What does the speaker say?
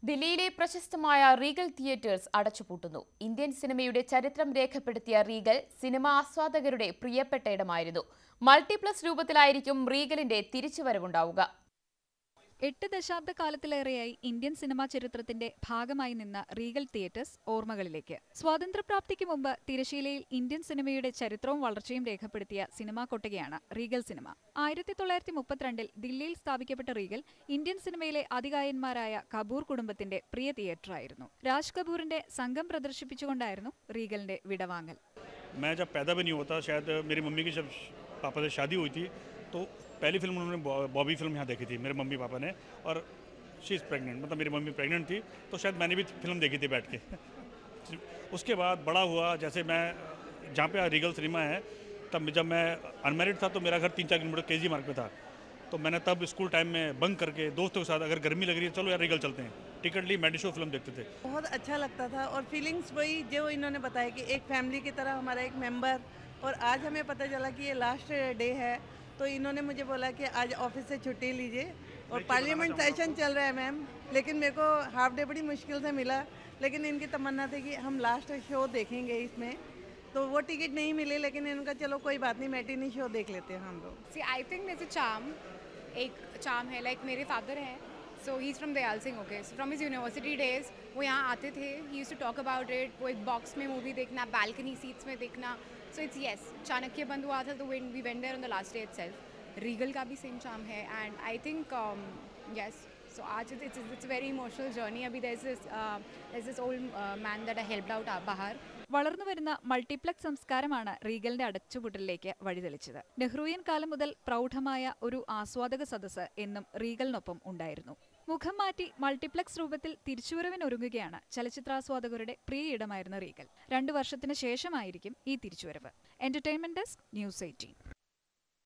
ദില്ലിയിലെ പ്രശസ്തമായ Regal theatres അടച്ചുപൂട്ടുന്നു. Indian സിനിമയുടെ ചരിത്രം രേഖപ്പെടുത്തിയ റീഗൽ സിനിമാ ആസ്വാദകരുടെ പ്രിയപ്പെട്ട ഇടമായിരുന്നു. മൾട്ടിപ്ലക്സ് രൂപത്തിലായിരിക്കും റീഗലിന്റെ തിരിച്ചുവരവുണ്ടാവുക. 8 ദശാബ്ദക്കാലത്തിലേറെയായി ഇന്ത്യൻ സിനിമാ ചരിത്രത്തിന്റെ ഭാഗമായി നിന്ന റീഗൽ തിയേറ്റേഴ്സ് ഓർമ്മകളിലേക്ക്. സ്വാതന്ത്ര്യപ്രാപ്തിക്ക് മുമ്പ് തിരശീലയിൽ ഇന്ത്യൻ സിനിമയുടെ ചരിത്രവും വളർച്ചയും രേഖപ്പെടുത്തിയ സിനിമാ കൊട്ടകയാണ് റീഗൽ സിനിമ. 1932-ൽ ദില്ലിയിൽ സ്ഥാപിക്കപ്പെട്ട റീഗൽ ഇന്ത്യൻ സിനിമയിലെ അതികായന്മാരായ കപൂർ കുടുംബത്തിന്റെ പ്രിയ തിയേറ്ററായിരുന്നു. രാജ് കപൂറിന്റെ സംഘം പ്രദർശിപ്പിച്ചുകൊണ്ടായിരുന്നു റീഗലിന്റെ വിടവാങ്ങൽ. पापा से शादी हुई थी तो पहली फिल्म उन्होंने बॉबी फिल्म यहाँ देखी थी मेरे मम्मी पापा ने, और शी इज़ प्रेग्नेंट, मतलब मेरी मम्मी प्रेग्नेंट थी तो शायद मैंने भी फिल्म देखी थी बैठ के। उसके बाद बड़ा हुआ, जैसे मैं जहाँ पे रीगल सिनेमा है, तब जब मैं अनमैरिड था तो मेरा घर 3-4 किलोमीटर केजी मार्ग पे था, तो मैंने तब स्कूल टाइम में बंक करके दोस्तों के साथ, अगर गर्मी लग रही है चलो यार रीगल चलते हैं, टिकट ली मेडी शो फिल्म देखते थे। बहुत अच्छा लगता था और फीलिंग्स वही जो इन्होंने बताया कि एक फैमिली की तरह हमारा एक मेंबर, और आज हमें पता चला कि ये लास्ट डे है, तो इन्होंने मुझे बोला कि आज ऑफिस से छुट्टी लीजिए और पार्लियामेंट सेशन चल रहा है मैम, लेकिन मेरे को हाफ डे बड़ी मुश्किल से मिला, लेकिन इनकी तमन्ना थी कि हम लास्ट शो देखेंगे इसमें, तो वो टिकट नहीं मिले, लेकिन इनका चलो कोई बात नहीं, मैटिनी शो देख लेते हैं हम लोग। See I think there is a charm, एक चार्म है, लाइक मेरे फादर हैं, so he is from Dayal Singh, okay, so from his university days वो यहाँ आते थे, he used to talk about it, वो एक बॉक्स में मूवी देखना, बालकनी सीट्स में देखना, सो इट्स येस, चाणक्य बंद हुआ था तो we went there on the last day itself. Regal का भी सेम चार्म है and I think yes, so आज इट्स वेरी इमोशनल जर्नी। अभी there is this old man that I helped out बाहर. വളർന്നുവരുന്ന മൾട്ടിപ്ലക്സ് സംസ്കാരമാണ് റീഗലിന്റെ അടച്ചുപൂട്ടലിലേക്ക് വഴിതെളിച്ചത്. നെഹ്റുവിയൻ കാലം മുതൽ പ്രൗഢമായ ഒരു ആസ്വാദക സദസ്സ് എന്നും റീഗലിനൊപ്പം ഉണ്ടായിരുന്നു. മുഖം മാറ്റി മൾട്ടിപ്ലക്സ് രൂപത്തിൽ തിരിച്ചുവരവിനൊരുങ്ങുകയാണ് ചലച്ചിത്രാസ്വാദകരുടെ പ്രിയ ഇടമായിരുന്ന റീഗൽ. 2 വർഷത്തിന് ശേഷമായിരിക്കും ഈ തിരിച്ചുവരവ്. Entertainment desk, news 18.